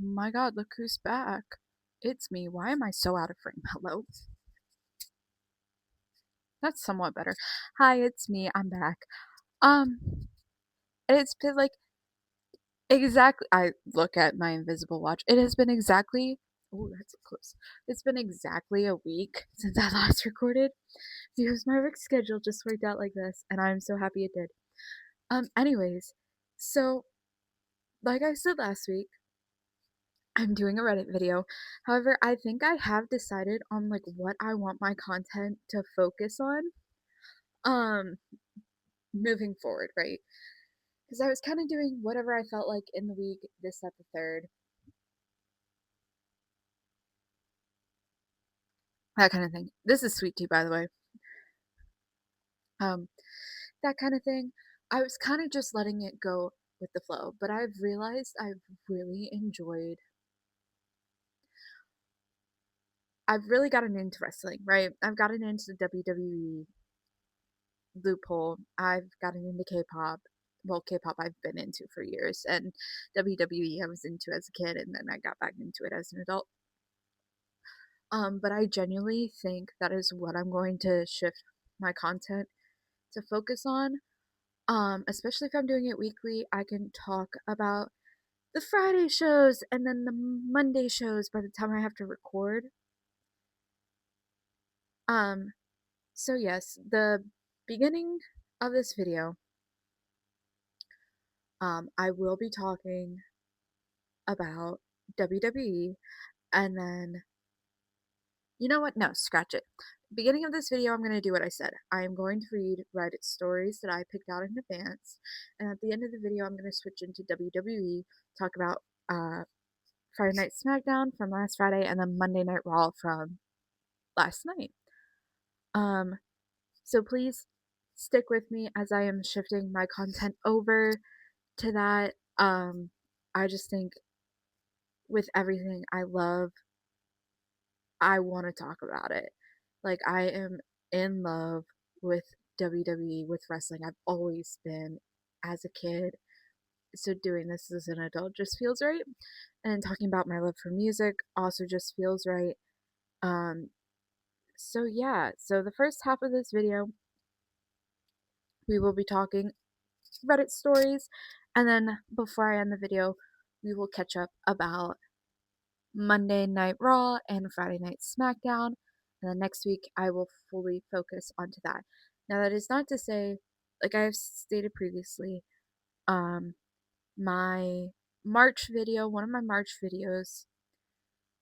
My God, look who's back. It's me. Why am I so out of frame? Hello? That's somewhat better. Hi, it's me. I'm back. Um, it's been like exactly. I look at my invisible watch. It has been exactly. Oh, that's close. It's been exactly a week since I last recorded because my work schedule just worked out like this, and I'm so happy it did. Anyways, so like I said last week, I'm doing a Reddit video. However, I think I have decided on like what I want my content to focus on um moving forward, right? Because I was kind of doing whatever I felt like in the week, this, that, the third, that kind of thing. This is sweet tea, by the way. Um, that kind of thing. I was kind of just letting it go with the flow, but I've realized really enjoyed. I've really gotten into wrestling, right? I've gotten into the WWE loophole. I've gotten into K-pop. Well, K-pop I've been into for years, and WWE I was into as a kid, and then I got back into it as an adult. But I genuinely think that is what I'm going to shift my content to focus on. Especially if I'm doing it weekly, I can talk about the Friday shows and then the Monday shows by the time I have to record. Um, so yes, the beginning of this video, I will be talking about WWE, and then you know what? No, scratch it. Beginning of this video, I'm going to do what I said. I am going to read Reddit stories that I picked out in advance, and at the end of the video, I'm going to switch into WWE, talk about Friday Night SmackDown from last Friday, and then Monday Night Raw from last night. Um, so please stick with me as I am shifting my content over to that. I just think with everything I love, I want to talk about it. Like, I am in love with WWE, with wrestling. I've always been as a kid. So, doing this as an adult just feels right. And talking about my love for music also just feels right. Um, so, yeah. So, the first half of this video, we will be talking Reddit stories. And then, before I end the video, we will catch up about Monday Night Raw and Friday Night SmackDown. And then next week, I will fully focus onto that. Now, that is not to say, like I have stated previously, um, my March video, one of my March videos,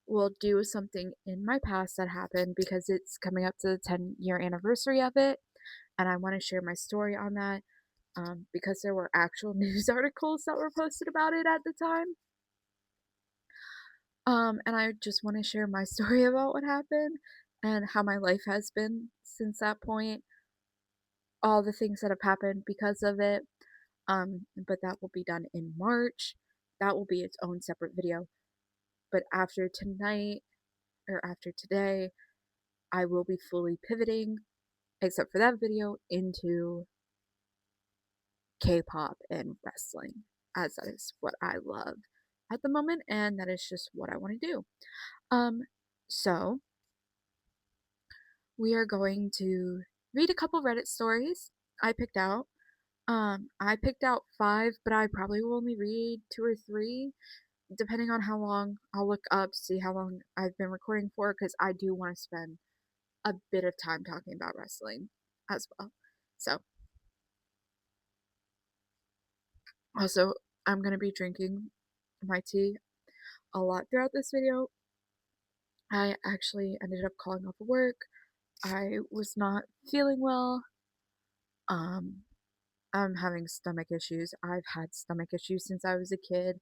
will do something in my past that happened because it's coming up to the 10-year anniversary of it. And I want to share my story on that because there were actual news articles that were posted about it at the time. And I just want to share my story about what happened and how my life has been since that point, all the things that have happened because of it. But that will be done in March. That will be its own separate video. But after tonight or after today, I will be fully pivoting, except for that video, into K-pop and wrestling, as that is what I love at the moment, and that is just what I want to do. Um, so we are going to read a couple Reddit stories I picked out. I picked out five, but I probably will only read two or three, depending on how long. I'll look up, see how long I've been recording for, because I do want to spend a bit of time talking about wrestling as well. So, also, I'm going to be drinking my tea a lot throughout this video. I actually ended up calling off of work. I was not feeling well. Um, I'm having stomach issues. I've had stomach issues since I was a kid.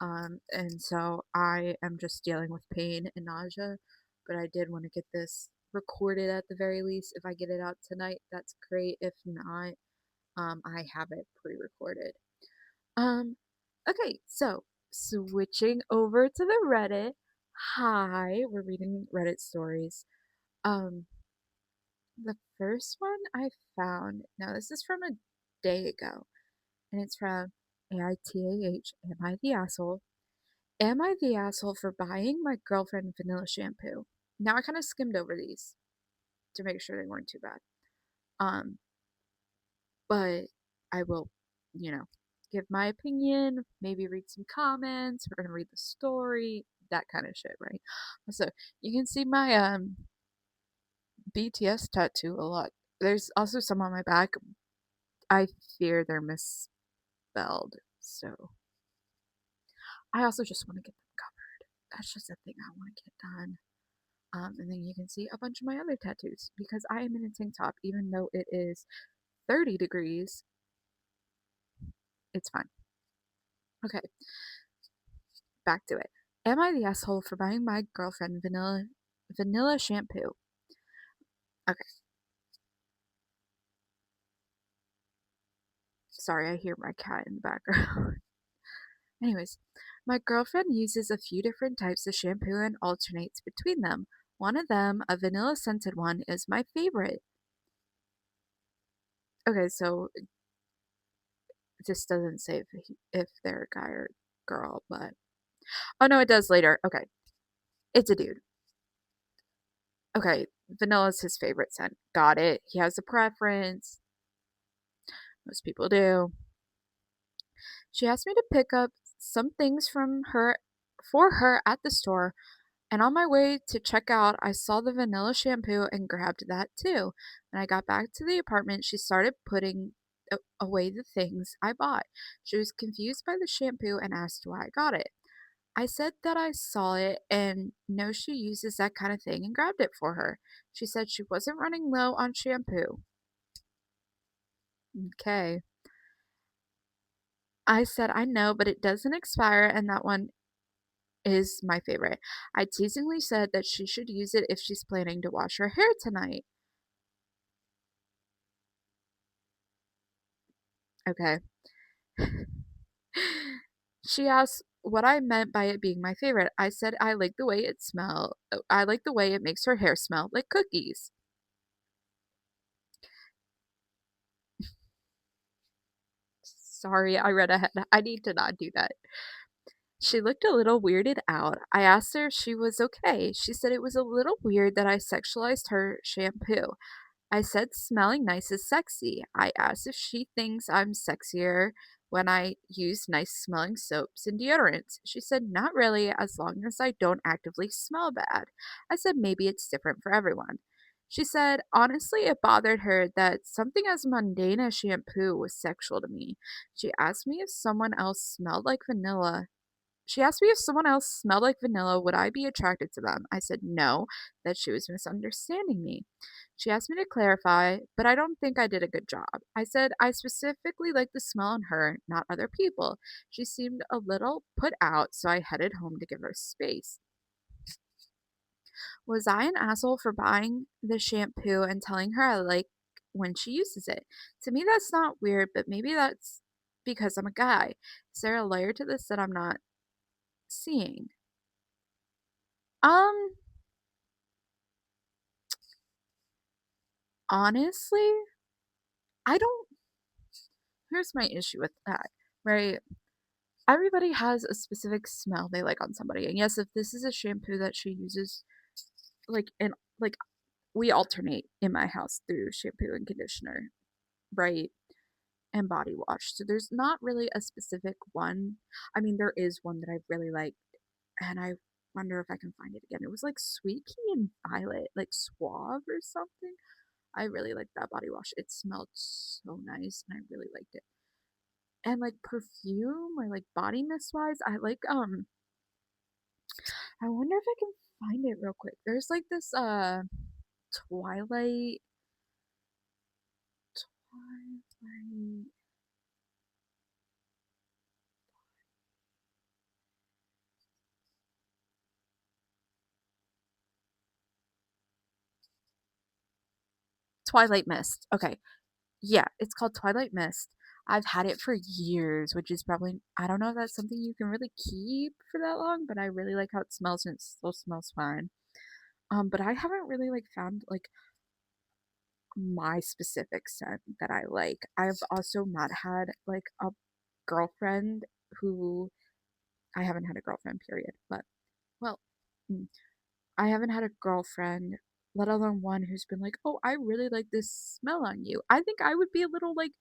And so I am just dealing with pain and nausea. But I did want to get this recorded at the very least. If I get it out tonight, that's great. If not, I have it pre-recorded. Um, okay, so switching over to the Reddit. Hi, we're reading Reddit stories. Um, the first one I found, now this is from a day ago, and it's from AITAH, Am I the Asshole? Am I the asshole for buying my girlfriend vanilla shampoo? Now I kind of skimmed over these to make sure they weren't too bad. Um, but I will, you know, give my opinion, maybe read some comments. We're gonna read the story, that kind of shit, right? So you can see my BTS tattoo a lot. There's also some on my back. I fear they're misspelled, so I also just want to get them covered. That's just a thing I want to get done. And then you can see a bunch of my other tattoos because I am in a tank top, even though it is 30 degrees. It's fine. Okay, back to it. Am I the asshole for buying my girlfriend vanilla shampoo? Okay, sorry, I hear my cat in the background. Anyways, my girlfriend uses a few different types of shampoo and alternates between them. One of them, a vanilla scented one, is my favorite. Okay, so this doesn't say if they're a guy or girl, but oh no, it does later. Okay, it's a dude. Okay, vanilla's his favorite scent. Got it. He has a preference. Most people do. She asked me to pick up some things from her for her at the store, and on my way to check out, I saw the vanilla shampoo and grabbed that too. When I got back to the apartment, she started putting away the things I bought. She was confused by the shampoo and asked why I got it. I said that I saw it and know she uses that kind of thing and grabbed it for her. She said she wasn't running low on shampoo. Okay. I said I know, but it doesn't expire and that one is my favorite. I teasingly said that she should use it if she's planning to wash her hair tonight. Okay. She asked what I meant by it being my favorite. I said I like the way it smell. I like the way it makes her hair smell like cookies. Sorry, I read ahead. I need to not do that. She looked a little weirded out. I asked her if she was okay. She said it was a little weird that I sexualized her shampoo. I said smelling nice is sexy. I asked if she thinks I'm sexier when I use nice smelling soaps and deodorants. She said not really, as long as I don't actively smell bad. I said maybe it's different for everyone. She said honestly it bothered her that something as mundane as shampoo was sexual to me. She asked me if someone else smelled like vanilla. She asked me if someone else smelled like vanilla, would I be attracted to them? I said no, that she was misunderstanding me. She asked me to clarify, but I don't think I did a good job. I said I specifically like the smell on her, not other people. She seemed a little put out, so I headed home to give her space. Was I an asshole for buying the shampoo and telling her I like when she uses it? To me, that's not weird, but maybe that's because I'm a guy. Is there a layer to this that I'm not seeing? Um, Honestly, I don't. Here's my issue with that, right? Everybody has a specific smell they like on somebody. And yes, if this is a shampoo that she uses, and like we alternate in my house through shampoo and conditioner, right? And body wash. So there's not really a specific one. I mean, there is one that I really like, and I wonder if I can find it again. It was like Sweet Key and Violet, like Suave or something. I really liked that body wash. It smelled so nice and I really liked it. And like perfume or like body mist wise, I wonder if I can find it real quick. There's like this Twilight Twilight Twilight Mist. Okay. Yeah, it's called Twilight Mist. I've had it for years, which is probably I don't know if that's something you can really keep for that long, but I really like how it smells and it still smells fine. But I haven't really like found like my specific scent that I like. I've also not had like a girlfriend who I haven't had a girlfriend, period. But, well, mm, I haven't had a girlfriend, let alone one who's been like, "Oh, I really like this smell on you." I think I would be a little like,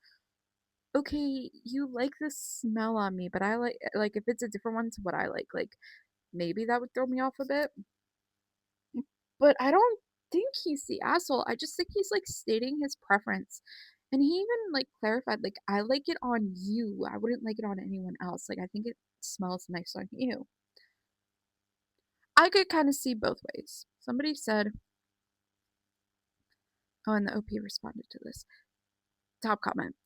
"Okay, you like this smell on me, but I like if it's a different one to what I like maybe that would throw me off a bit." But I don't think he's the asshole. I just think he's like stating his preference. And he even like clarified, like, I like it on you. I wouldn't like it on anyone else. Like, I think it smells nice on you. I could kind of see both ways. Somebody said, oh, and the OP responded to this. Top comment.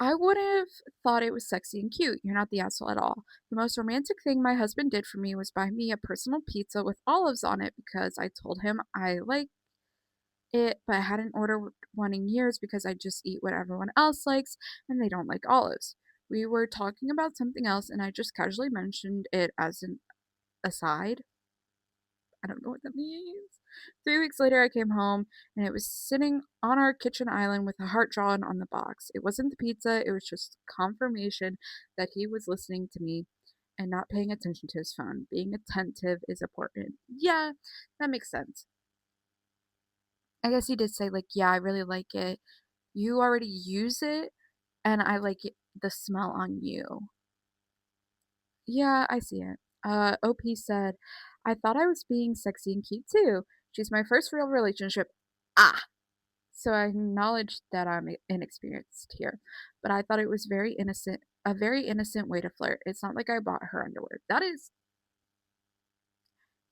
I would have thought it was sexy and cute. You're not the asshole at all. The most romantic thing my husband did for me was buy me a personal pizza with olives on it because I told him I like it, but I hadn't ordered one in years because I just eat what everyone else likes and they don't like olives. We were talking about something else and I just casually mentioned it as an aside. I don't know what that means. 3 weeks later, I came home and it was sitting on our kitchen island with a heart drawn on the box. It wasn't the pizza, it was just confirmation that he was listening to me and not paying attention to his phone. Being attentive is important. Yeah, that makes sense. I guess he did say, like, yeah, I really like it. You already use it, and I like it, the smell on you. Yeah, I see it. OP said, I thought I was being sexy and cute too. She's my first real relationship. Ah! So I acknowledged that I'm inexperienced here, but I thought it was a very innocent way to flirt. It's not like I bought her underwear.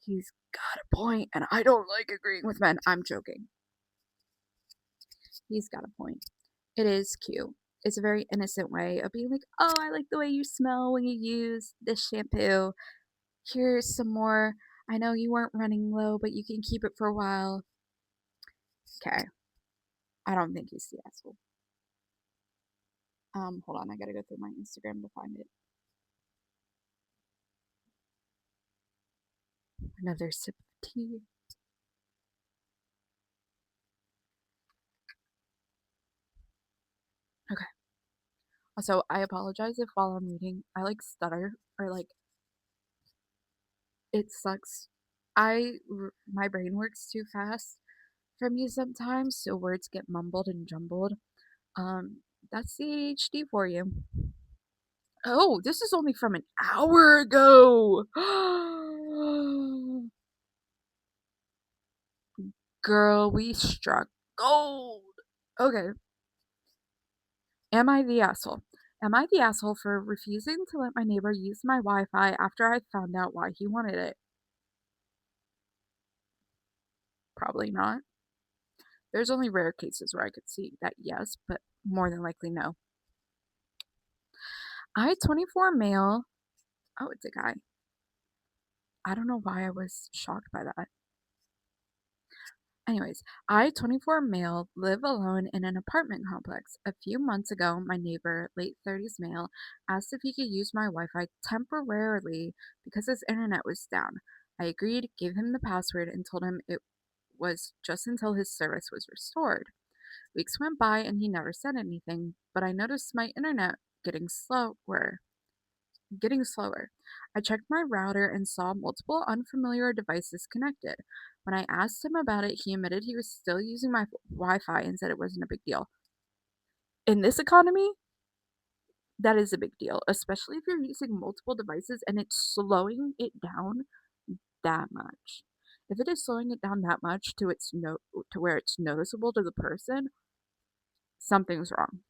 He's got a point, and I don't like agreeing with men. I'm joking. He's got a point. It is cute. It's a very innocent way of being like, oh, I like the way you smell when you use this shampoo. Here's some more. I know you weren't running low, but you can keep it for a while. Okay. I don't think he's the asshole. Hold on, I gotta go through my Instagram to find it. Another sip of tea. Okay. Also, I apologize if while I'm reading, I like stutter or like it sucks. My brain works too fast for me sometimes, so words get mumbled and jumbled. Um, that's the ADHD for you. Oh, this is only from an hour ago. Girl, we struck gold. Okay. Am I the asshole? Am I the asshole for refusing to let my neighbor use my Wi Fi after I found out why he wanted it? Probably not. There's only rare cases where I could see that yes, but more than likely no. I 24 male. Oh, it's a guy. I don't know why I was shocked by that. Anyways, I, 24 male, live alone in an apartment complex. A few months ago, my neighbor, late 30s male, asked if he could use my Wi Fi temporarily because his internet was down. I agreed, gave him the password, and told him it was just until his service was restored. Weeks went by and he never said anything, but I noticed my internet getting slower getting slower. I checked my router and saw multiple unfamiliar devices connected. When I asked him about it, he admitted he was still using my Wi Fi and said it wasn't a big deal. In this economy, that is a big deal, especially if you're using multiple devices and it's slowing it down that much. If it is slowing it down that much to where it's noticeable to the person, something's wrong.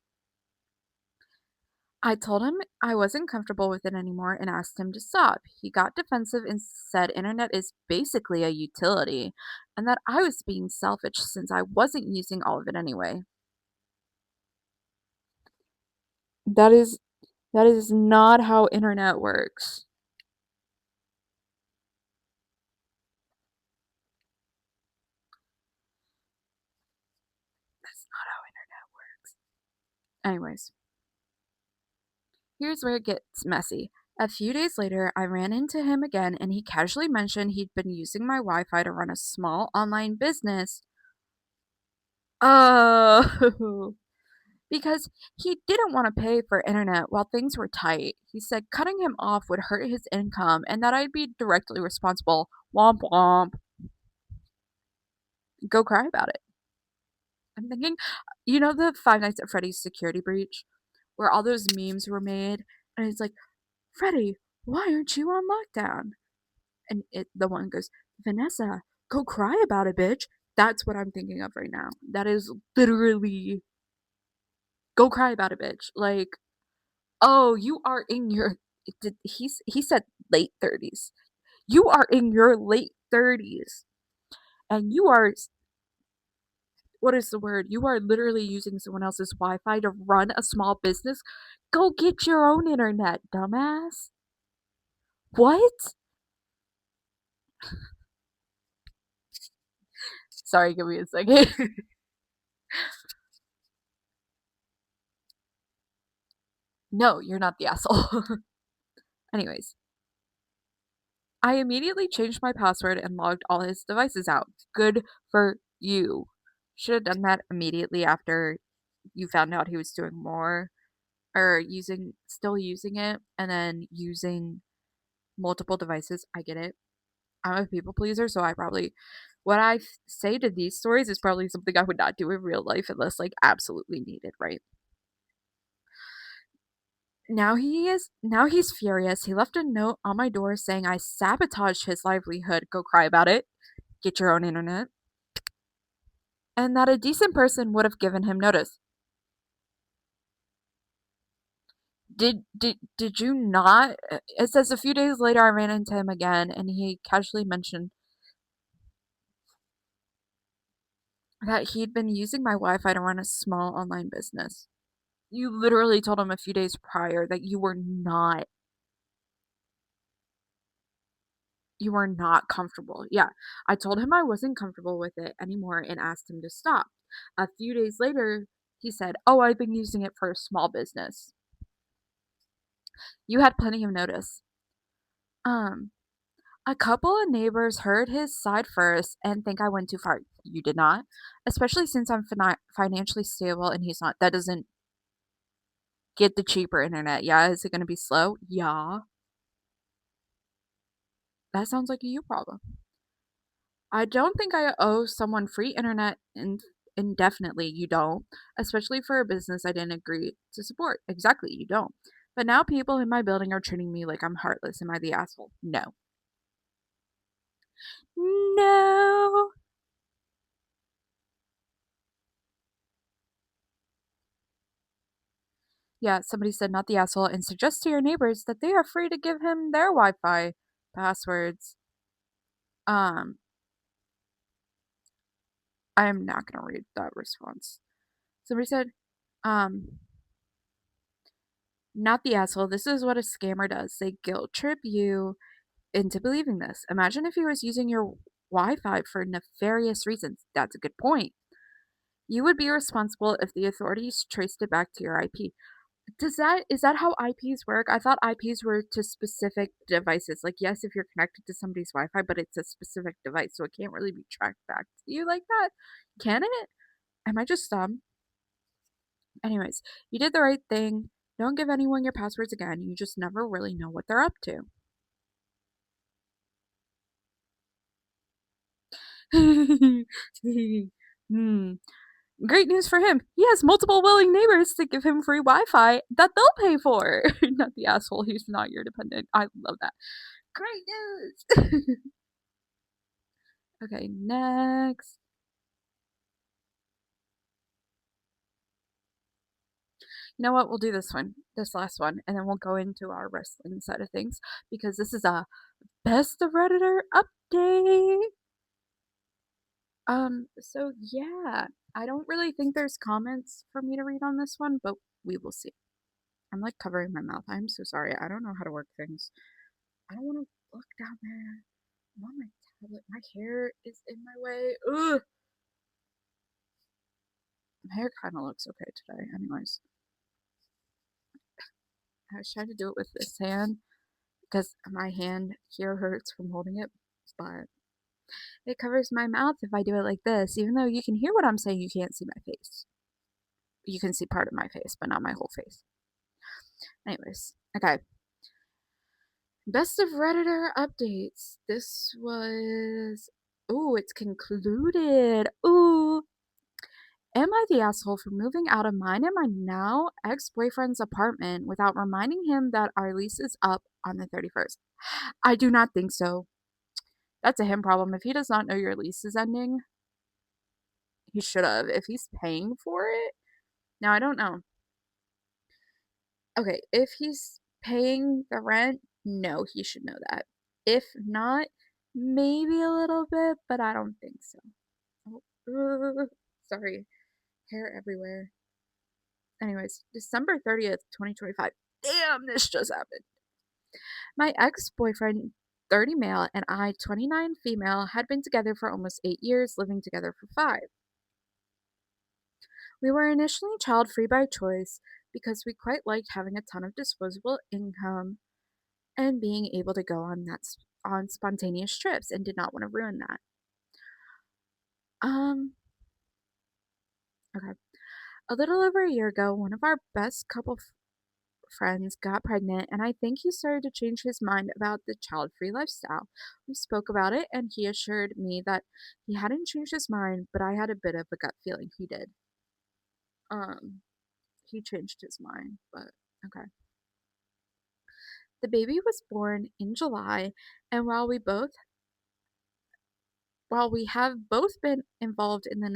I told him I wasn't comfortable with it anymore and asked him to stop. He got defensive and said internet is basically a utility and that I was being selfish since I wasn't using all of it anyway. That is that is not how internet works. That's not how internet works. Anyways, here's where it gets messy. A few days later, I ran into him again and he casually mentioned he'd been using my Wi Fi to run a small online business. Oh, because he didn't want to pay for internet while things were tight. He said cutting him off would hurt his income and that I'd be directly responsible. Womp womp. Go cry about it. I'm thinking, the Five Nights at Freddy's security breach where all those memes were made, and it's like, Freddy, why aren't you on lockdown? And the one goes, Vanessa, go cry about it, bitch. That's what I'm thinking of right now. That is literally, go cry about it, bitch. Like, oh, you are in your, he said late 30s. You are in your late 30s, and you are, what is the word? You are literally using someone else's Wi-Fi to run a small business. Go get your own internet, dumbass. What? Sorry, give me a second. No, you're not the asshole. Anyways, I immediately changed my password and logged all his devices out. Good for you. Should have done that immediately after you found out he was doing more, or still using it, and then using multiple devices. I get it. I'm a people pleaser, so what I say to these stories is probably something I would not do in real life unless like absolutely needed, right? Now he's furious. He left a note on my door saying I sabotaged his livelihood. Go cry about it. Get your own internet. And that a decent person would have given him notice. Did you not? It says a few days later I ran into him again and he casually mentioned that he'd been using my Wi-Fi to run a small online business. You literally told him a few days prior that you were not comfortable. Yeah, I told him I wasn't comfortable with it anymore and asked him to stop. A few days later, he said, "Oh, I've been using it for a small business." You had plenty of notice. Um, a couple of neighbors heard his side first and think I went too far. You did not, especially since I'm financially stable and he's not. That doesn't get the cheaper internet. Yeah, is it going to be slow? Yeah, that sounds like a you problem. I don't think I owe someone free internet indefinitely. You don't, especially for a business I didn't agree to support. Exactly, you don't. But now people in my building are treating me like I'm heartless. Am I the asshole? No. No. Yeah, somebody said not the asshole and suggest to your neighbors that they are free to give him their Wi-Fi passwords. Um, I am not gonna read that response. Somebody said, um, not the asshole. This is what a scammer does. They guilt trip you into believing this. Imagine if he was using your Wi Fi for nefarious reasons. That's a good point. You would be responsible if the authorities traced it back to your IP. Is that how IPs work? I thought IPs were to specific devices. Like, yes, if you're connected to somebody's Wi Fi, but it's a specific device, so it can't really be tracked back to you like that. Can it? Am I just dumb? Anyways, you did the right thing. Don't give anyone your passwords again. You just never really know what they're up to. Hmm. Great news for him. He has multiple willing neighbors to give him free Wi-Fi that they'll pay for. Not the asshole who's not your dependent. I love that. Great news. Okay, next. You know what? We'll do this last one, and then we'll go into our wrestling side of things because this is a best of Redditor update. So yeah, I don't really think there's comments for me to read on this one, but we will see. I'm like covering my mouth. I'm so sorry. I don't know how to work things. I don't want to look down there. I'm on my tablet. My hair is in my way. Ugh. My hair kind of looks okay today. Anyways, I was trying to do it with this hand because my hand here hurts from holding it, but it covers my mouth if I do it like this. Even though you can hear what I'm saying, you can't see my face. You can see part of my face, but not my whole face. Anyways, okay. Best of Redditor updates. This was. Ooh, it's concluded. Ooh. Am I the asshole for moving out of mine and my now ex-boyfriend's apartment without reminding him that our lease is up on the 31st? I do not think so. That's a him problem. If he does not know your lease is ending, he should have. If he's paying for it, now I don't know. Okay, if he's paying the rent, no, he should know that. If not, maybe a little bit, but I don't think so. Oh, sorry, hair everywhere. Anyways, December 30th, 2025. Damn, this just happened. My ex boyfriend, 30 male, and I, 29 female, had been together for almost 8 years, living together for 5. We were initially child free by choice because we quite liked having a ton of disposable income and being able to go on on spontaneous trips and did not want to ruin that. Okay. A little over a year ago, one of our best couple friends got pregnant, and I think he started to change his mind about the child-free lifestyle. We spoke about it, and he assured me that he hadn't changed his mind, but I had a bit of a gut feeling he did. He changed his mind, but okay. The baby was born in July, and while we have both been involved in the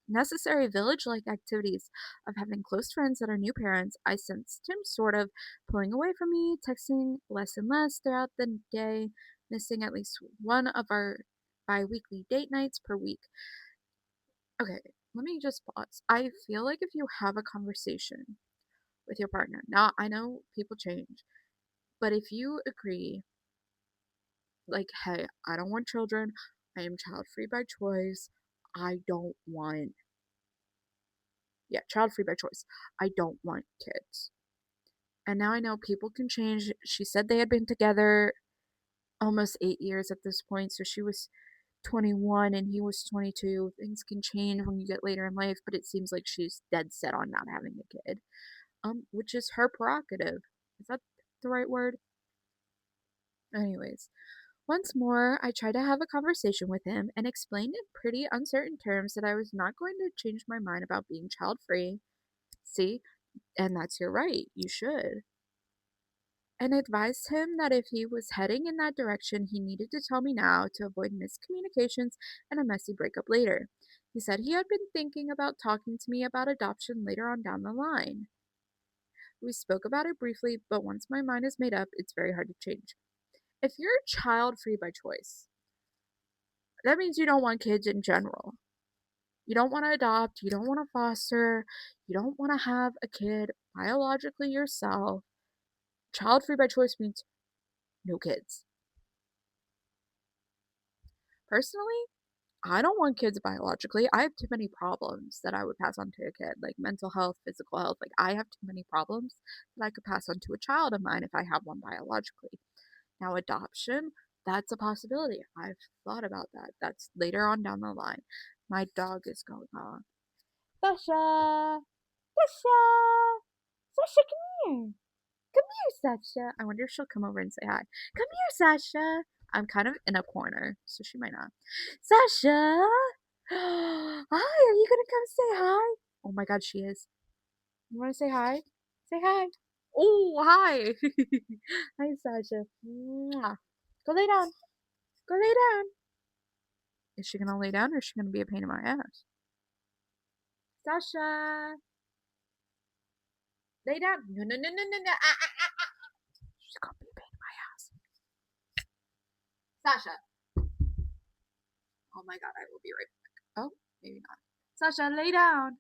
necessary village-like activities of having close friends that are new parents, I sensed him sort of pulling away from me, texting less and less throughout the day, missing at least one of our bi-weekly date nights per week. Okay, let me just pause. I feel like if you have a conversation with your partner, now I know people change, but if you agree, like, hey, I don't want children, I am child free by choice, I don't want, yeah, child free by choice, I don't want kids. And now I know people can change. She said they had been together almost 8 years at this point, so she was 21 and he was 22. Things can change when you get later in life, but it seems like she's dead set on not having a kid, which is her prerogative. Is that the right word? Anyways, once more, I tried to have a conversation with him and explained in pretty uncertain terms that I was not going to change my mind about being child free. See, and that's your right, you should. And advised him that if he was heading in that direction, he needed to tell me now to avoid miscommunications and a messy breakup later. He said he had been thinking about talking to me about adoption later on down the line. We spoke about it briefly, but once my mind is made up, it's very hard to change. If you're child free by choice, that means you don't want kids in general. You don't want to adopt, you don't want to foster, you don't want to have a kid biologically yourself. Child free by choice means no kids. Personally, I don't want kids biologically. I have too many problems that I would pass on to a kid, like mental health, physical health. Like, I have too many problems that I could pass on to a child of mine if I have one biologically. Now, adoption, that's a possibility. I've thought about that. That's later on down the line. My dog is going on. Sasha! Sasha! Sasha, come here! Come here, Sasha. I wonder if she'll come over and say hi. Come here, Sasha. I'm kind of in a corner, so she might not. Sasha! Hi, are you gonna come say hi? Oh my god, she is. You wanna say hi? Say hi. Oh, hi. Hi, Sasha. Mwah. Go lay down. Go lay down. Is she gonna lay down or is she gonna be a pain in my ass? Sasha! Lay down. No, no, no, no, no, no. She's gonna be a pain in my ass. Sasha. Oh my god, I will be right back. Oh, maybe not. Sasha, lay down.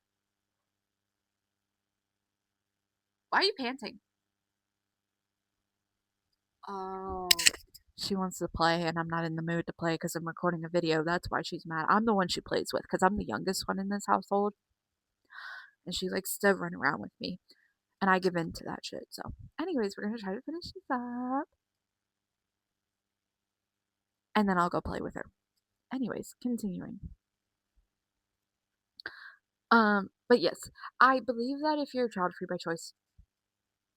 Why are you panting? Oh. She wants to play, and I'm not in the mood to play because I'm recording a video. That's why she's mad. I'm the one she plays with because I'm the youngest one in this household, and she likes to run around with me, and I give in to that shit. So, anyways, we're gonna try to finish this up, and then I'll go play with her. Anyways, continuing. But yes, I believe that if you're child free by choice,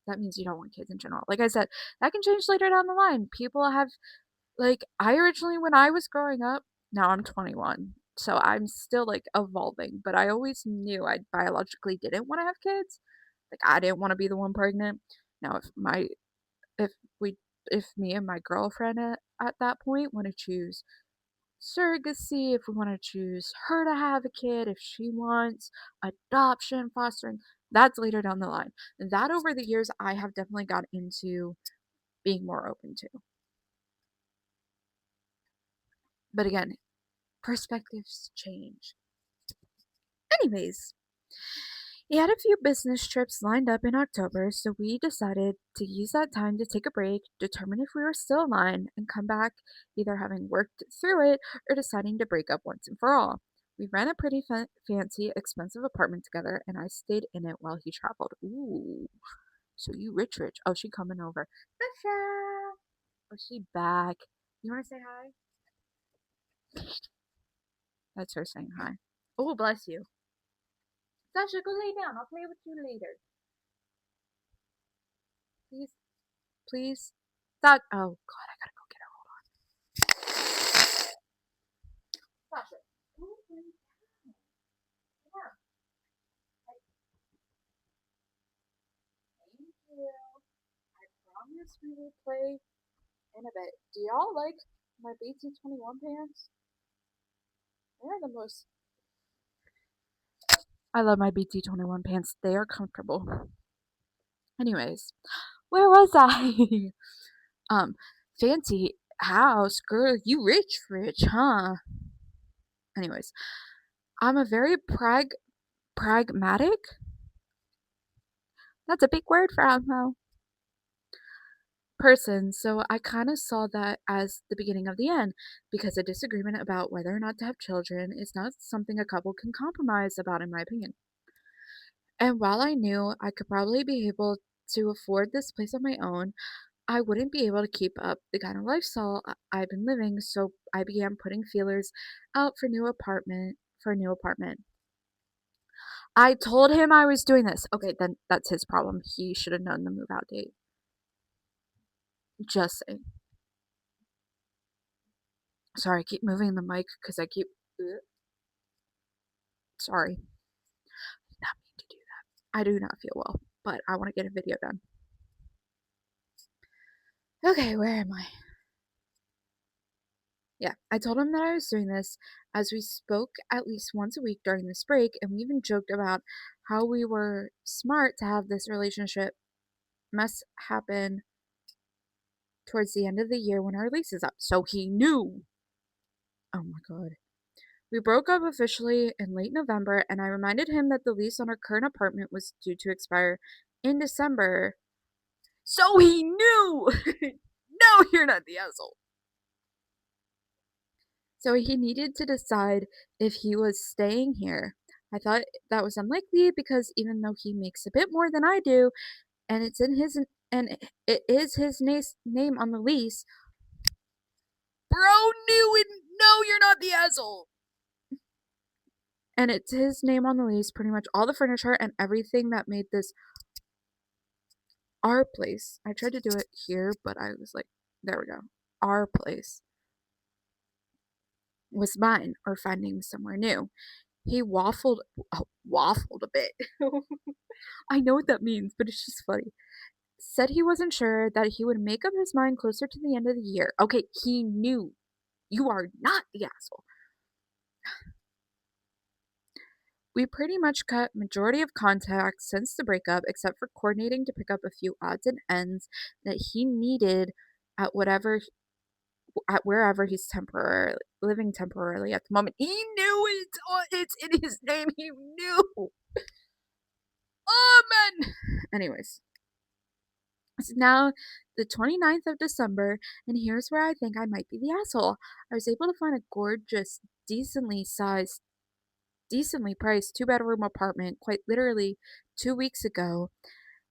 that means you don't want kids in general. Like I said, that can change later down the line. People have, like, I originally, when I was growing up, now I'm 21, so I'm still like evolving, but I always knew I biologically didn't want to have kids. Like, I didn't want to be the one pregnant. Now, if we, if me and my girlfriend at that point want to choose surrogacy, if we want to choose her to have a kid, if she wants adoption, fostering, that's later down the line. That over the years, I have definitely got into being more open to. But again, perspectives change. Anyways, he had a few business trips lined up in October, so we decided to use that time to take a break, determine if we were still aligned, and come back either having worked through it or deciding to break up once and for all. We ran a pretty fancy, expensive apartment together, and I stayed in it while he traveled. Ooh, so you rich. Oh, she coming over. Sasha! Oh, she back. You want to say hi? That's her saying hi. Oh, bless you. Sasha, go lay down. I'll play with you later. Please, please. That. Oh God, I gotta go get her. Sasha, go lay down. Yeah. Thank you. I promise we will play in a bit. Do y'all like my BT21 pants? They're the most. I love my BT21 pants. They are comfortable. Anyways, where was I? um, fancy house, girl. You rich, huh? Anyways, I'm a very pragmatic. That's a big word for Almo. Person, so I kind of saw that as the beginning of the end because a disagreement about whether or not to have children is not something a couple can compromise about, in my opinion. And while I knew I could probably be able to afford this place on my own, I wouldn't be able to keep up the kind of lifestyle I've been living, so I began putting feelers out for a new apartment. I told him I was doing this. Okay, then that's his problem. He should have known the move out date. Just saying. Sorry, I keep moving the mic because I keep. Sorry. Not mean to do that. I do not feel well, but I want to get a video done. Okay, where am I? Yeah, I told him that I was doing this as we spoke at least once a week during this break, and we even joked about how we were smart to have this relationship mess happen towards the end of the year when our lease is up. So he knew. Oh my god. We broke up officially in late November, and I reminded him that the lease on our current apartment was due to expire in December. So he knew! No, you're not the asshole. So he needed to decide if he was staying here. I thought that was unlikely because even though he makes a bit more than I do, and it's in his and it is his name on the lease, bro knew it. No, you're not the asshole. And it's his name on the lease, pretty much all the furniture and everything that made this our place. I tried to do it here, but I was like, there we go. Our place was mine or finding somewhere new. He waffled a bit. I know what that means, but it's just funny. Said he wasn't sure that he would make up his mind closer to the end of the year. Okay, he knew. You are not the asshole. We pretty much cut majority of contact since the breakup, except for coordinating to pick up a few odds and ends that he needed at whatever at wherever he's temporarily living temporarily at the moment. He knew it's in his name. He knew. Oh man. Anyways, it's now the 29th of December, and here's where I think I might be the asshole. I was able to find a gorgeous, decently sized, decently priced two-bedroom apartment quite literally 2 weeks ago,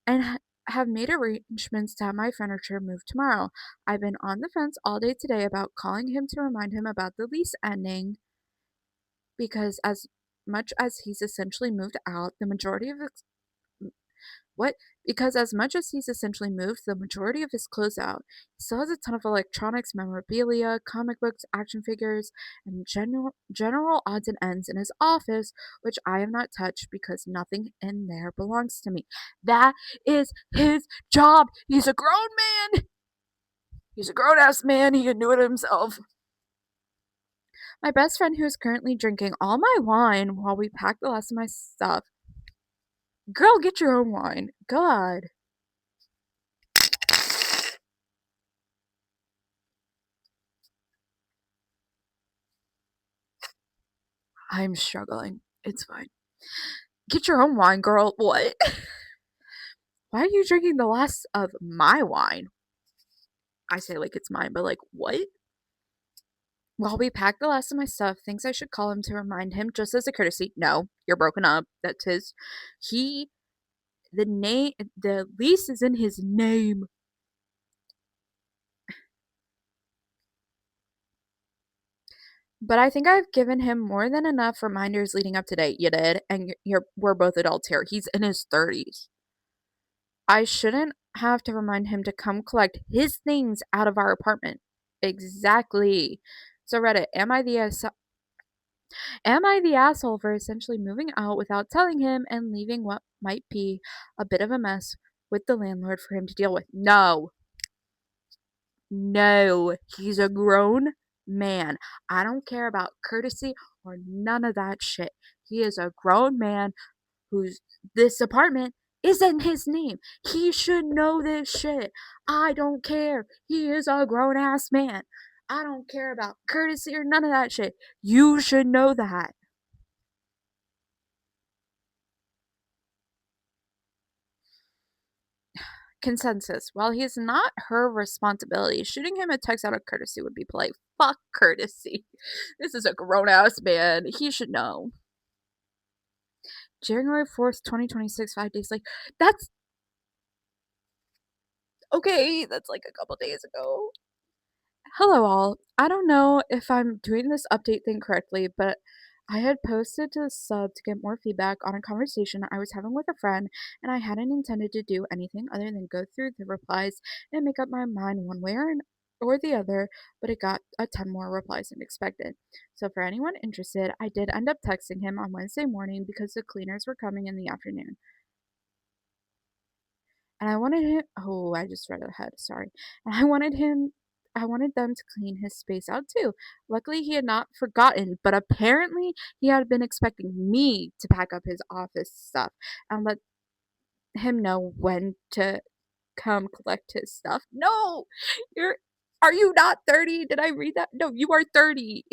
and have made arrangements to have my furniture moved tomorrow. I've been on the fence all day today about calling him to remind him about the lease ending because as much as he's essentially moved out, the majority of his what? Because as much as he's essentially moved the majority of his clothes out, he still has a ton of electronics, memorabilia, comic books, action figures, and general odds and ends in his office, which I have not touched because nothing in there belongs to me. That is his job. He's a grown man. He's a grown ass man. He can do it himself. My best friend, who is currently drinking all my wine while we pack the last of my stuff. Girl, get your own wine. God. I'm struggling. It's fine. Get your own wine, girl. What? Why are you drinking the last of my wine? I say like it's mine, but what? While we pack the last of my stuff, thinks I should call him to remind him just as a courtesy. No, you're broken up. That's his. He, the lease is in his name. But I think I've given him more than enough reminders leading up to date. You did, and we're both adults here. He's in his 30s. I shouldn't have to remind him to come collect his things out of our apartment. Exactly. So Reddit, am I the asshole for essentially moving out without telling him and leaving what might be a bit of a mess with the landlord for him to deal with? No. No. He's a grown man. I don't care about courtesy or none of that shit. He is a grown man whose this apartment is in his name. He should know this shit. I don't care. He is a grown ass man. I don't care about courtesy or none of that shit. You should know that. Consensus. While he is not her responsibility, shooting him a text out of courtesy would be polite. Fuck courtesy. This is a grown ass man. He should know. January 4th, 2026, 5 days like that's okay. That's like a couple days ago. Hello, all. I don't know if I'm doing this update thing correctly, but I had posted to the sub to get more feedback on a conversation I was having with a friend, and I hadn't intended to do anything other than go through the replies and make up my mind one way or the other, but it got a ton more replies than expected. So, for anyone interested, I did end up texting him on Wednesday morning because the cleaners were coming in the afternoon. And I wanted him oh, I just read ahead, sorry. And I wanted them to clean his space out too. Luckily, he had not forgotten, but apparently he had been expecting me to pack up his office stuff and let him know when to come collect his stuff. No! Are you not 30? Did I read that? No, you are 30.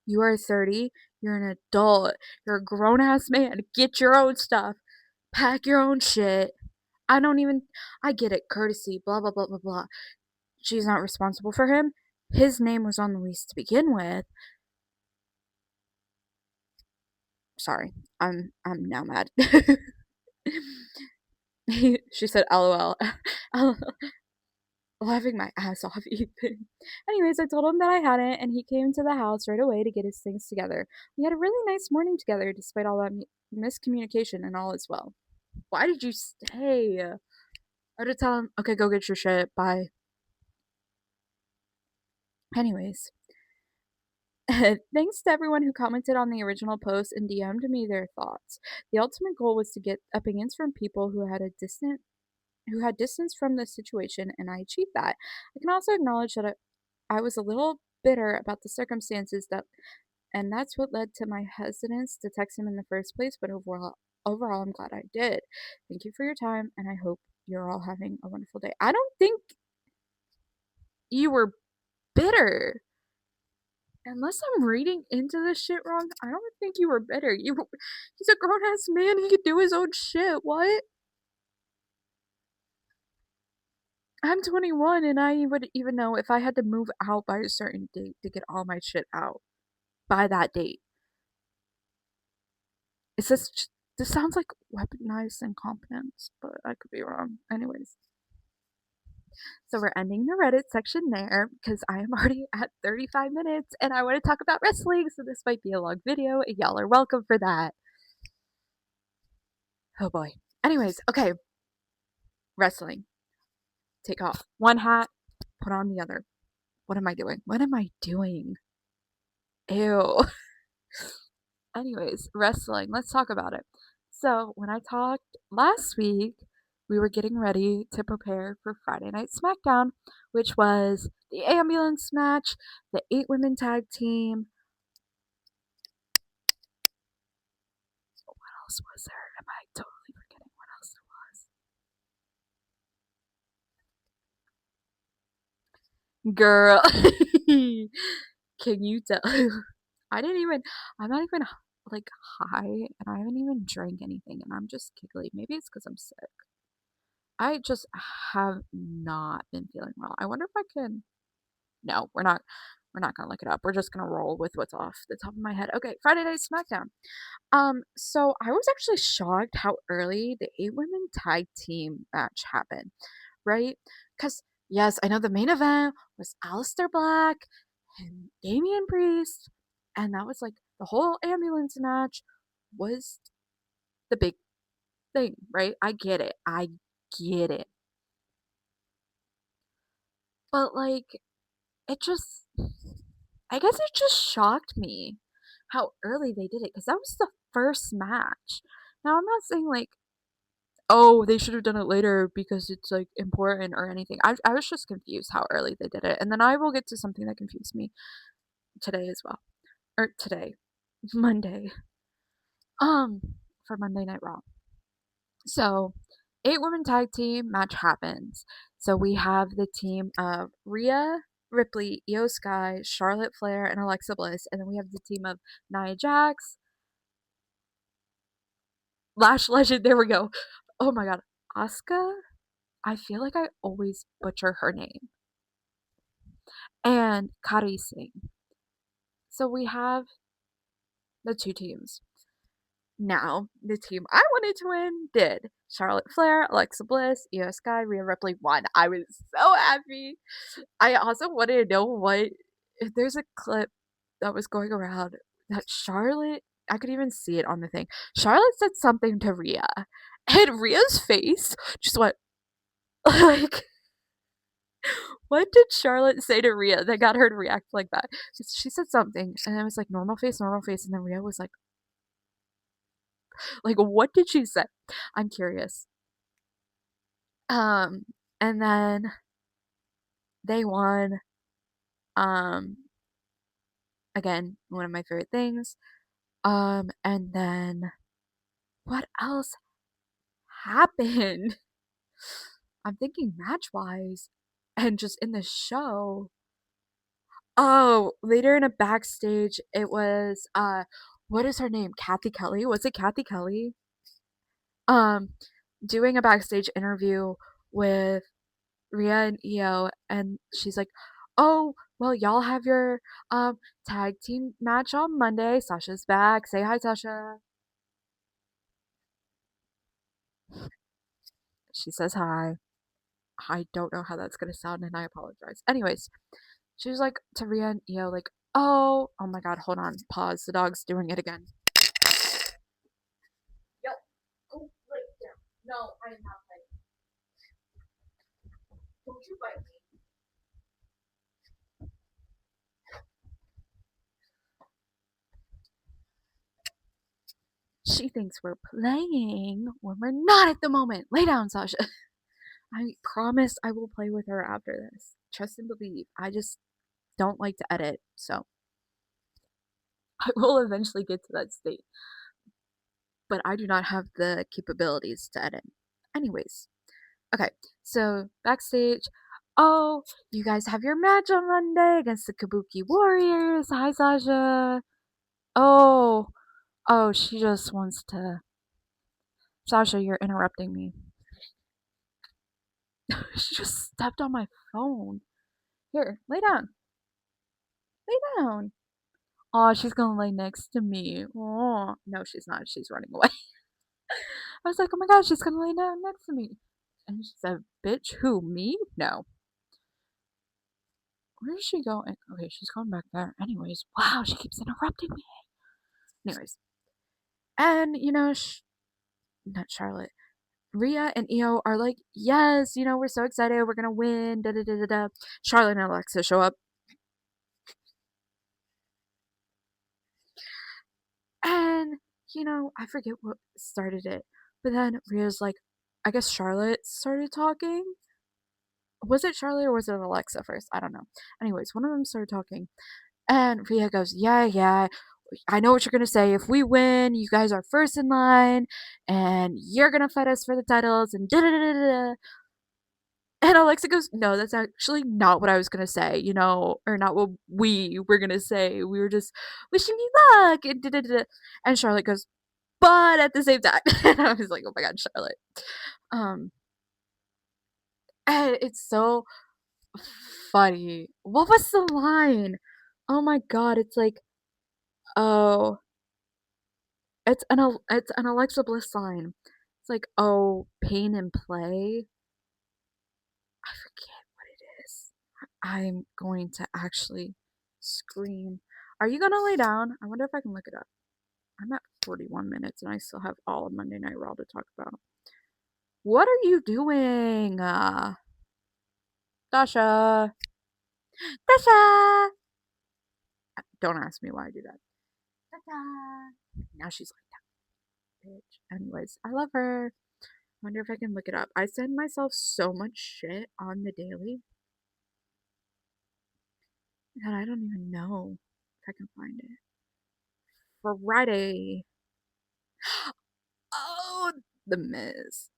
You are 30. You're an adult. You're a grown ass man. Get your own stuff. Pack your own shit. I don't even, I get it, courtesy, blah, blah, blah, blah, blah. She's not responsible for him. His name was on the lease to begin with. Sorry, I'm now mad. She said, LOL. Laughing my ass off, Ethan. Anyways, I told him that I hadn't, and he came to the house right away to get his things together. We had a really nice morning together, despite all that miscommunication, and all is well. Why did you stay? I had to tell him, okay, go get your shit. Bye. Anyways, thanks to everyone who commented on the original post and DM'd me their thoughts. The ultimate goal was to get opinions from people who had distance from the situation, and I achieved that. I can also acknowledge that I was a little bitter about the circumstances and that's what led to my hesitance to text him in the first place, but overall I'm glad I did. Thank you for your time, and I hope you're all having a wonderful day. I don't think you were bitter. Unless I'm reading into this shit wrong, I don't think you were bitter. He's a grown ass man. He could do his own shit. What? I'm 21, and I would even know if I had to move out by a certain date to get all my shit out by that date. Is this sounds like weaponized incompetence, but I could be wrong. Anyways, So we're ending the Reddit section there because I am already at 35 minutes and I want to talk about wrestling, so this might be a long video. Y'all are welcome for that. Oh boy. Anyways, okay. Wrestling. Take off one hat, put on the other. What am I doing? What am I doing? Ew. Anyways, wrestling. Let's talk about it. So, when I talked last week, we were getting ready to prepare for Friday Night SmackDown, which was the ambulance match, the 8 women tag team. What else was there? Am I totally forgetting what else there was? Girl, can you tell? I'm not even like high, and I haven't even drank anything, and I'm just giggly. Maybe it's because I'm sick. I just have not been feeling well. I wonder if I can. No, we're not gonna look it up. We're just gonna roll with what's off the top of my head. Okay, Friday Night SmackDown. So I was actually shocked how early the 8 women tag team match happened, right? Because yes, I know the main event was Aleister Black and Damian Priest, and that was like the whole ambulance match was the big thing, right? I get it. I get it. But like it just I guess it just shocked me how early they did it because that was the first match. Now I'm not saying like, oh, they should have done it later because it's like important or anything. I was just confused how early they did it. And then I will get to something that confused me today as well. Or today. Monday. Um for Monday Night Raw. So 8 women tag team match happens. So we have the team of Rhea Ripley, Io Sky, Charlotte Flair, and Alexa Bliss. And then we have the team of Nia Jax, Lash Legend. There we go. Oh my god. Asuka? I feel like I always butcher her name. And Kari Singh. So we have the two teams. Now, the team I wanted to win did. Charlotte Flair, Alexa Bliss, Io Sky, Rhea Ripley won. I was so happy. I also wanted to know what if there's a clip that was going around that Charlotte I could even see it on the thing. Charlotte said something to Rhea, and Rhea's face just went like, what did Charlotte say to Rhea that got her to react like that? She said something, and I was like, normal face, and then Rhea was like, what did she say? I'm curious. Um, and then they won. Um, again, one of my favorite things. And then what else happened? I'm thinking match wise and just in the show. Oh, later in a backstage, it was what is her name? Kathy Kelly? Was it Kathy Kelly? Um, doing a backstage interview with Rhea and Io, and she's like, "Oh, well, y'all have your tag team match on Monday. Sasha's back. Say hi, Sasha." She says hi. I don't know how that's gonna sound, and I apologize. Anyways, she was like to Rhea and Io, like, oh my god, hold on, pause. The dog's doing it again. Yep. Go lay down. No, I am not biting. Don't you bite me. She thinks we're playing when we're not at the moment. Lay down, Sasha. I promise I will play with her after this. Trust and believe. I just don't like to edit, so I will eventually get to that state. But I do not have the capabilities to edit. Anyways, okay, so backstage. Oh, you guys have your match on Monday against the Kabuki Warriors. Hi, Sasha. Oh, oh, she just wants to. Sasha, you're interrupting me. She just stepped on my phone. Here, lay down. Lay down. Oh, she's gonna lay next to me. Oh, no, she's not. She's running away. I was like, oh my god, she's gonna lay down next to me. And she said, bitch, who, me? No. Where is she going? Okay, she's going back there. Anyways, wow, she keeps interrupting me. Anyways, and not Charlotte. Rhea and Io are like, yes, we're so excited, we're gonna win. Da da da da da. Charlotte and Alexa show up, and I forget what started it, but then Rhea's like, I guess Charlotte started talking. Was it Charlotte or was it Alexa first? I don't know. Anyways, one of them started talking, and Rhea goes, yeah, yeah. I know what you're gonna say. If we win, you guys are first in line, and you're gonna fight us for the titles, and da da da da. And Alexa goes, no, that's actually not what I was gonna say, or not what we were gonna say. We were just wishing you luck, and da da da. And Charlotte goes, but at the same time, and I was like, oh my god, Charlotte. Um, and it's so funny. What was the line? Oh my god, it's like, oh, it's an Alexa Bliss line. It's like, oh, pain and play. I forget what it is. I'm going to actually scream. Are you gonna lay down? I wonder if I can look it up. I'm at 41 minutes and I still have all of Monday Night Raw to talk about. What are you doing? Dasha! Dasha! Don't ask me why I do that. Dasha! Now she's like that bitch. Anyways, I love her. Wonder if I can look it up. I send myself so much shit on the daily that I don't even know if I can find it. Friday. Oh, The Miz.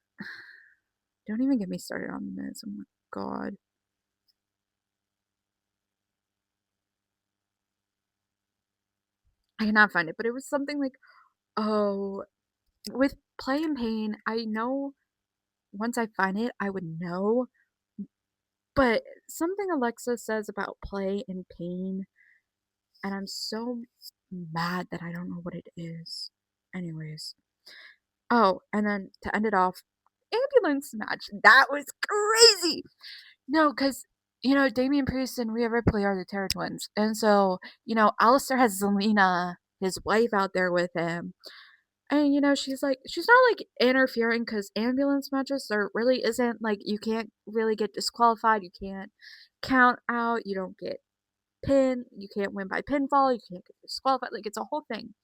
Don't even get me started on The Miz. Oh my god. I cannot find it, but it was something like, oh, with Play and Pain, I know once I find it, I would know, but something Alexa says about Play and Pain, and I'm so mad that I don't know what it is. Anyways. Oh, and then to end it off, ambulance match. That was crazy. No, because Damian Priest and Rhea Ripley are the Terror Twins, and so Alistair has Zelina, his wife, out there with him, and she's not like interfering because ambulance matches there really isn't like you can't really get disqualified, you can't count out, you don't get pinned, you can't win by pinfall, you can't get disqualified, like it's a whole thing.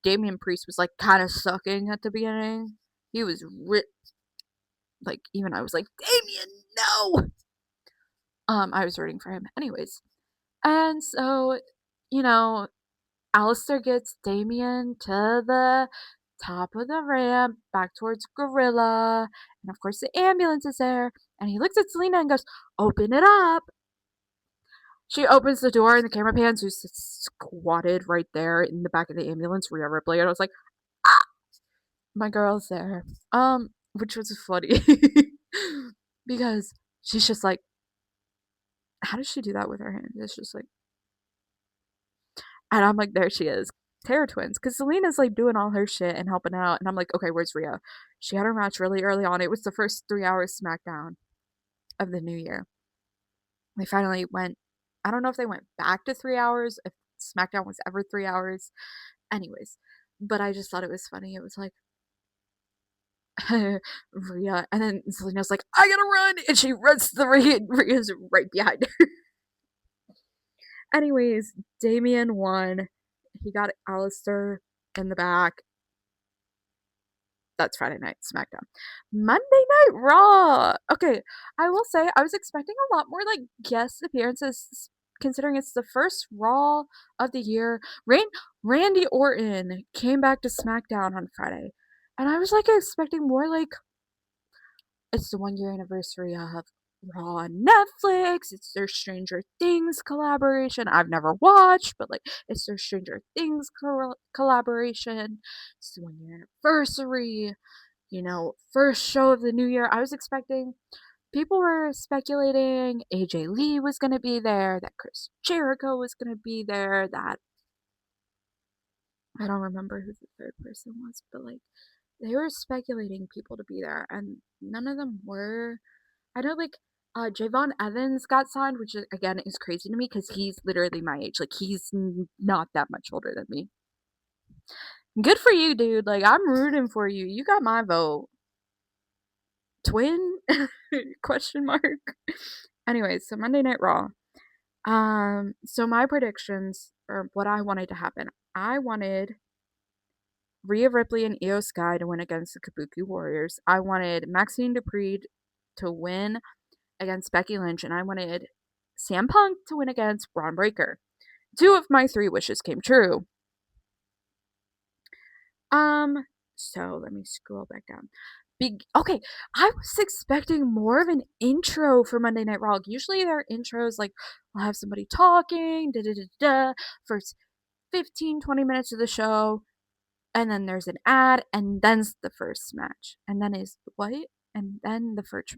Damian Priest was like kind of sucking at the beginning. He was like even I was like, Damian, no. I was rooting for him. Anyways. And so, you know, Alistair gets Damian to the top of the ramp, back towards Gorilla. And of course, the ambulance is there. And he looks at Selena and goes, open it up. She opens the door and the camera pans who's squatted right there in the back of the ambulance, Rhea Ripley. And I was like, ah, my girl's there. Which was funny. Because she's just like, how does she do that with her hand? It's just like, and I'm like, there she is. Terror Twins. Because Selena's like doing all her shit and helping out. And I'm like, okay, where's Rhea? She had her match really early on. It was the first 3 hours SmackDown of the new year. They finally went, I don't know if they went back to 3 hours, if SmackDown was ever 3 hours. Anyways, but I just thought it was funny. It was like, Rhea, and then Selena's like, I gotta run! And she runs to the ring, and Rhea's right behind her. Anyways, Damian won. He got Alistair in the back. That's Friday night SmackDown. Monday Night Raw. Okay, I will say I was expecting a lot more like guest appearances, considering it's the first Raw of the year. Randy Orton came back to SmackDown on Friday, and I was like expecting more like it's the 1 year anniversary of Raw on Netflix. It's their Stranger Things collaboration. I've never watched, but like it's their Stranger Things collaboration. It's the 1 year anniversary. First show of the new year. I was expecting. People were speculating AJ Lee was going to be there, that Chris Jericho was going to be there, that I don't remember who the third person was, but like they were speculating people to be there, and none of them were. I know, like, Javon Evans got signed, which again is crazy to me because he's literally my age. Like, he's not that much older than me. Good for you, dude. Like, I'm rooting for you. You got my vote. Twin? Question mark. Anyways, so Monday Night Raw. So my predictions or what I wanted to happen. I wanted Rhea Ripley and Io Sky to win against the Kabuki Warriors. I wanted Maxine Dupree to win against Becky Lynch, and I wanted CM Punk to win against Braun Breaker. 2 of my 3 wishes came true. So let me scroll back down. Okay, I was expecting more of an intro for Monday Night Raw. Usually their intros, like, we'll have somebody talking, da da da da, first 15-20 minutes of the show, and then there's an ad, and then's the first match. And then is what? And then the first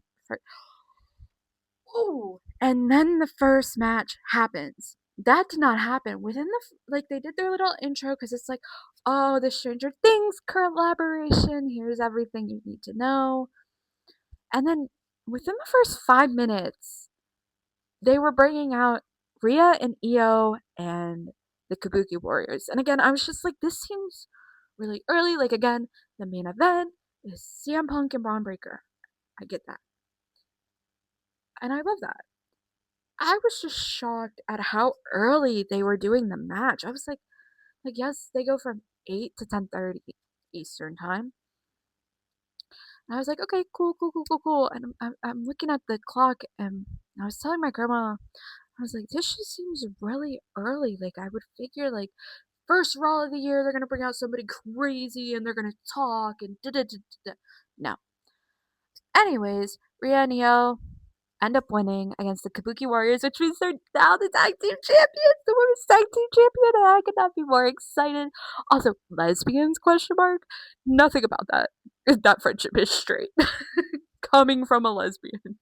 ooh, and then the first match happens. That did not happen within like they did their little intro because it's like, oh, the Stranger Things collaboration. Here's everything you need to know. And then within the first 5 minutes, they were bringing out Rhea and Io and the Kabuki Warriors. And again, I was just like, this seems really early. Like, again, the main event is CM Punk and Braun Breaker. I get that. And I love that. I was just shocked at how early they were doing the match. I was like yes, they go from 8 to 10:30 Eastern time. And I was like, okay, cool, cool, cool, cool, cool. And I'm looking at the clock, and I was telling my grandma, I was like, this just seems really early. Like, I would figure, like, first Raw of the year, they're gonna bring out somebody crazy and they're gonna talk and da da da da. No. Anyways, Rhea and Io end up winning against the Kabuki Warriors, which means they're now the tag team champions, the women's tag team champion, and I could not be more excited. Also, lesbians, question mark? Nothing about that. That friendship is straight. Coming from a lesbian.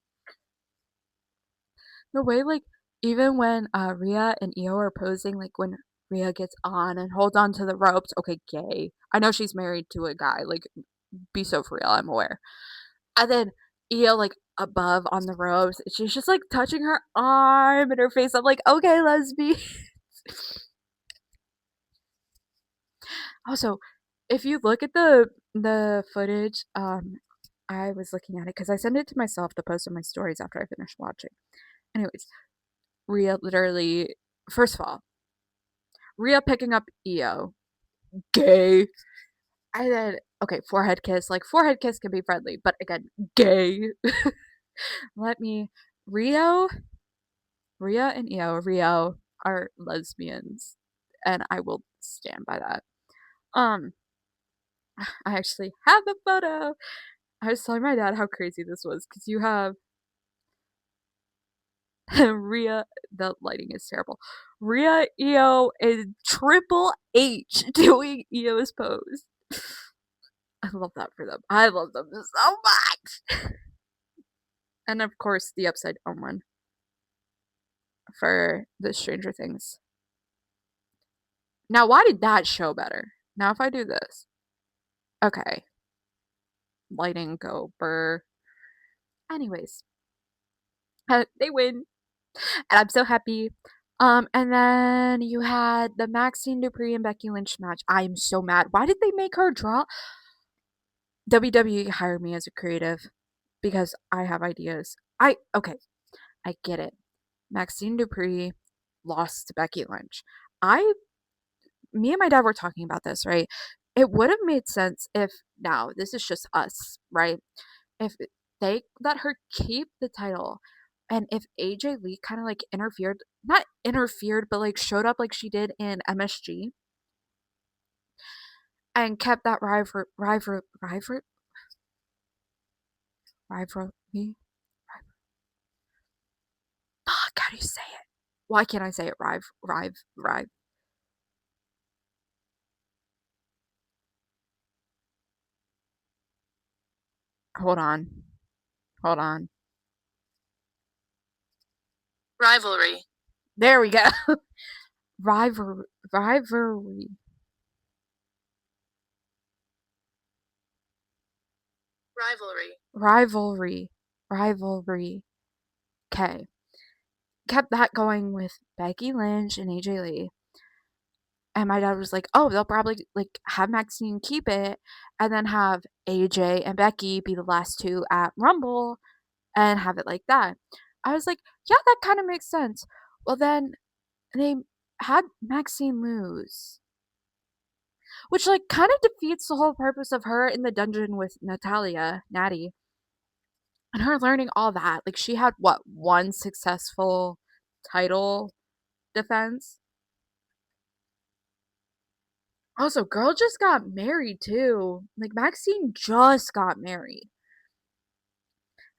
The way, like, even when Rhea and Io are posing, like, when Rhea gets on and holds on to the ropes, okay, gay. I know she's married to a guy, like, be so for real, I'm aware. And then Io, like, above on the ropes, she's just, like, touching her arm and her face. I'm like, okay, lesbian. Also, if you look at the footage, I was looking at it because I sent it to myself to post on my stories after I finished watching. Anyways, Rhea literally, first of all, Rhea picking up Io, gay. And then, okay, forehead kiss. Like, forehead kiss can be friendly, but again, gay. Let me, Rio, Rhea and Rio are lesbians, and I will stand by that. Um, I actually have a photo. I was telling my dad how crazy this was because you have Rhea. The lighting is terrible. Rhea, Io, and Triple H doing Io's pose. I love that for them. I love them so much. And of course, the upside down one for the Stranger Things. Now, why did that show better? Now, if I do this, okay, lighting go burr. Anyways, they win, and I'm so happy. And then you had the Maxine Dupree and Becky Lynch match. I am so mad. Why did they make her draw? WWE hired me as a creative because I have ideas. Okay, I get it. Maxine Dupree lost to Becky Lynch. I Me and my dad were talking about this, right? It would have made sense if now this is just us, right? If they let her keep the title and if AJ Lee kind of like interfered, not interfered, but like showed up like she did in MSG and kept that rivalry. Fuck, how do you say it? Why can't I say it? Rive. Hold on. Hold on. Rivalry. There we go. Rivalry. Rivalry. Rivalry. Rivalry. Okay. Kept that going with Becky Lynch and AJ Lee. And my dad was like, "Oh, they'll probably like have Maxine keep it and then have AJ and Becky be the last two at Rumble and have it like that." I was like, "Yeah, that kind of makes sense." Well, then they had Maxine lose, which like kind of defeats the whole purpose of her in the dungeon with Natalia, Natty, and her learning all that. Like she had what, one successful title defense. Also, girl just got married too. Like Maxine just got married.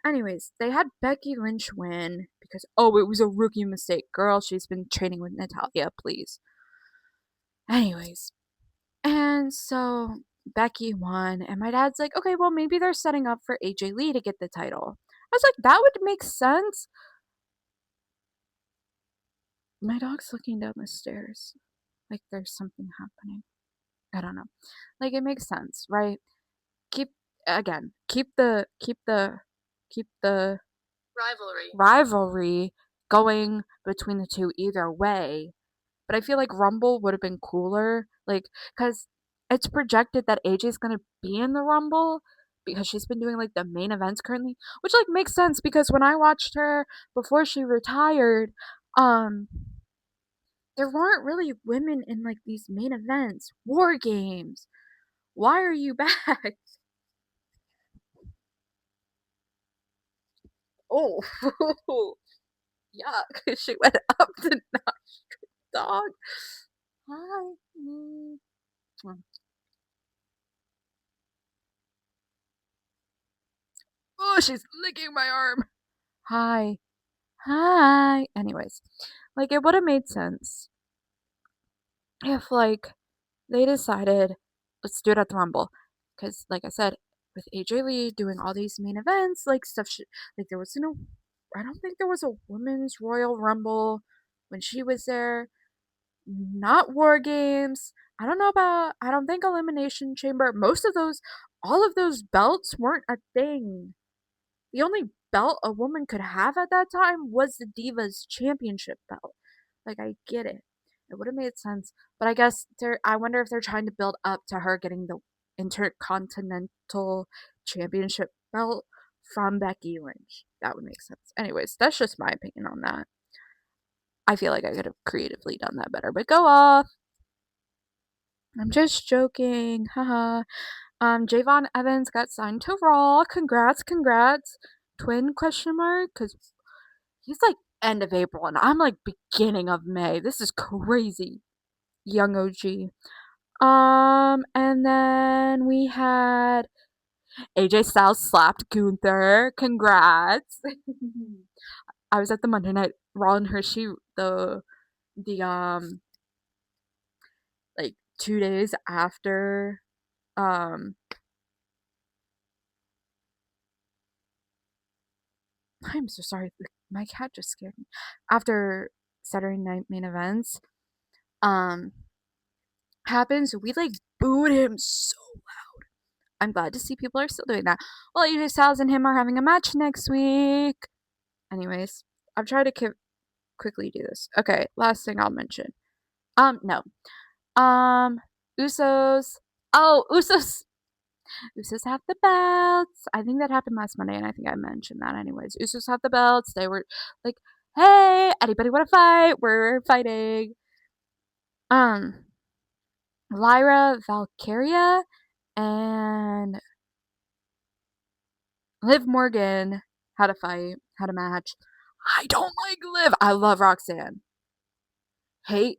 Anyways, they had Becky Lynch win because oh, it was a rookie mistake. Girl, she's been training with Natalia, please. Anyways, and so Becky won, and my dad's like, okay, well maybe they're setting up for AJ Lee to get the title. I was like, that would make sense. My dog's looking down the stairs like there's something happening. I don't know. Like it makes sense, right? Keep again, keep the Rivalry. rivalry going between the two either way. But I feel like Rumble would have been cooler, like because it's projected that AJ's gonna be in the Rumble because she's been doing like the main events currently, which like makes sense because when I watched her before she retired, um, there weren't really women in like these main events, war games. Why are you back? Oh, yuck! She went up to knock dog. Hi. Oh, she's licking my arm. Hi. Hi. Anyways, like it would have made sense if like they decided let's do it at the Rumble because like I said with AJ Lee doing all these main events like stuff like there was no I don't think there was a women's Royal Rumble when she was there, not war games. I don't think Elimination Chamber, most of those all of those belts weren't a thing. The only belt a woman could have at that time was the Divas Championship belt. Like, I get it. It would have made sense. But I guess I wonder if they're trying to build up to her getting the Intercontinental Championship belt from Becky Lynch. That would make sense. Anyways, that's just my opinion on that. I feel like I could have creatively done that better, but go off. I'm just joking. Haha. Javon Evans got signed to Raw. Congrats, congrats. Twin question mark? Because he's like end of April and I'm like beginning of May. This is crazy. Young OG. And then we had AJ Styles slapped Gunther. Congrats. I was at the Monday Night Raw in Hershey the like 2 days after um I'm so sorry. My cat just scared me. After Saturday night main events, um, happens, we like booed him so loud. I'm glad to see people are still doing that. Well, AJ Styles and him are having a match next week. Anyways, I've tried to quickly do this. Okay, last thing I'll mention. No. Um, Usos. Oh, Usos have the belts. I think that happened last Monday, and I think I mentioned that anyways. Usos have the belts. They were like, hey, anybody want to fight? We're fighting. Um, Lyra Valkyria and Liv Morgan had a fight, had a match. I don't like Liv. I love Roxanne. I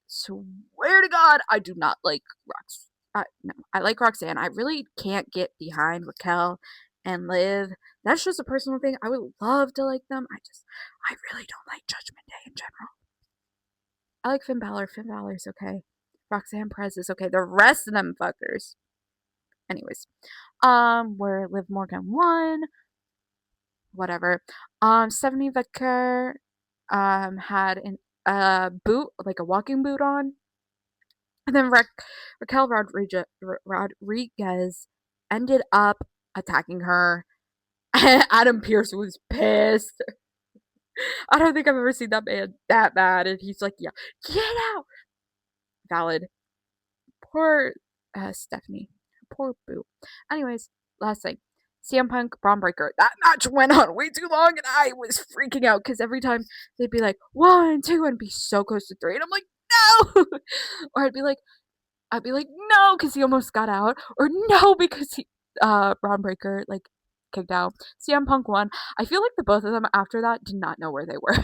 swear to God, I do not like Rox. No, I like Roxanne. I really can't get behind Raquel and Liv. That's just a personal thing. I would love to like them. I really don't like Judgment Day in general. I like Finn Balor. Finn Balor's okay. Roxanne Perez is okay. The rest of them fuckers. Anyways, where Liv Morgan won, whatever. Stephanie Vicker, had boot, like a walking boot on. And then Raquel Rodriguez ended up attacking her. Adam Pearce was pissed. I don't think I've ever seen that man that mad. And he's like, yeah, get out. Valid. Poor Stephanie. Poor Boo. Anyways, last thing. CM Punk, Braun Breaker. That match went on way too long, and I was freaking out because every time they'd be like 1, 2, and be so close to 3, and I'm like, no. Or I'd be like, no, because he almost got out, or no, because Braun Breaker like kicked out. CM Punk won. I feel like the both of them after that did not know where they were,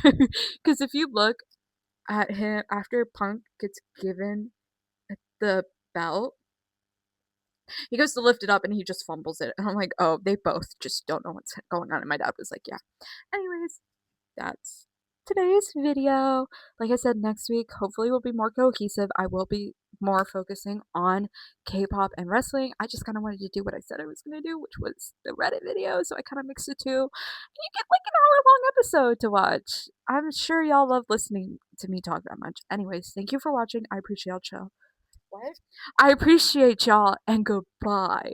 because if you look at him after Punk gets given the belt, he goes to lift it up and he just fumbles it. And I'm like, oh, they both just don't know what's going on. And my dad was like, yeah. Anyways, that's today's video. Like I said, next week, hopefully, will be more cohesive. I will be more focusing on K-pop and wrestling. I just kind of wanted to do what I said I was going to do, which was the Reddit video. So I kind of mixed the two. And you get like an hour-long episode to watch. I'm sure y'all love listening to me talk that much. Anyways, thank you for watching. I appreciate y'all. What? I appreciate y'all and goodbye.